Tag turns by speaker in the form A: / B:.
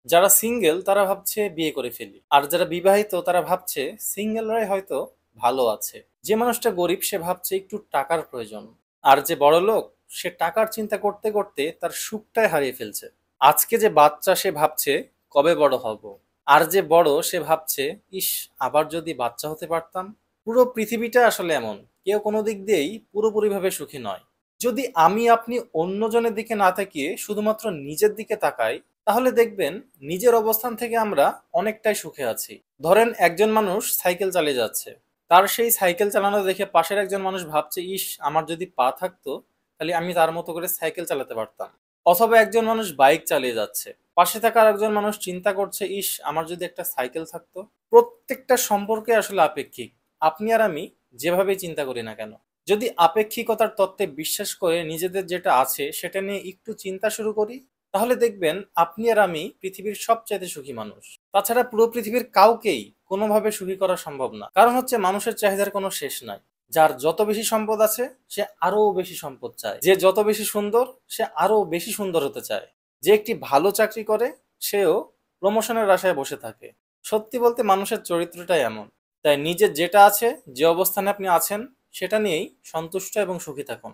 A: যারা সিঙ্গেল তারা ভাবছে বিয়ে করে ফেলি, আর যারা বিবাহিত তারা ভাবছে সিঙ্গেলরাই হয়তো ভালো আছে। যে মানুষটা গরিব সে ভাবছে একটু টাকার প্রয়োজন, আর যে বড় লোক সে টাকার চিন্তা করতে করতে তার সুখটাই হারিয়ে ফেলছে। আজকে যে বাচ্চা সে ভাবছে কবে বড় হব, আর যে বড় সে ভাবছে ইস, আবার যদি বাচ্চা হতে পারতাম। পুরো পৃথিবীটা আসলে এমন, কেউ কোনো দিক দিয়েই পুরোপুরিভাবে সুখী নয়। যদি আমি আপনি অন্যজনের দিকে না তাকিয়ে শুধুমাত্র নিজের দিকে তাকাই, তাহলে দেখবেন নিজের অবস্থান থেকে আমরা অনেকটাই সুখে আছি। ধরেন একজন মানুষ সাইকেল চালিয়ে যাচ্ছে, তার সেই সাইকেল চালানো দেখে পাশের একজন মানুষ ভাবছে ইস, আমার যদি পা থাকতো তাহলে আমি তার মতো করে সাইকেল চালাতে পারতাম। অথবা একজন মানুষ বাইক চালিয়ে যাচ্ছে, পাশে থাকা আরেকজন মানুষ চিন্তা করছে ইস, আমার যদি একটা সাইকেল থাকতো। প্রত্যেকটা সম্পর্কে আসলে আপেক্ষিক, আপনি আর আমি যেভাবে চিন্তা করি না কেন। যদি আপেক্ষিকতার তত্ত্বে বিশ্বাস করে নিজেদের যেটা আছে সেটা নিয়ে একটু চিন্তা শুরু করি, তাহলে দেখবেন আপনি আর আমি পৃথিবীর সবচাইতে সুখী মানুষ। তাছাড়া পুরো পৃথিবীর কাউকেই কোনোভাবে সুখী করা সম্ভব না, কারণ হচ্ছে মানুষের চাহিদার কোনো শেষ নাই। যার যত বেশি সম্পদ আছে সে আরো বেশি সম্পদ চায়, যে যত বেশি সুন্দর সে আরো বেশি সুন্দর হতে চায়, যে একটি ভালো চাকরি করে সেও প্রমোশনের আশায় বসে থাকে। সত্যি বলতে মানুষের চরিত্রটাই এমন। তাই নিজের যেটা আছে, যে অবস্থানে আপনি আছেন সেটা নিয়েই সন্তুষ্ট এবং সুখী থাকুন।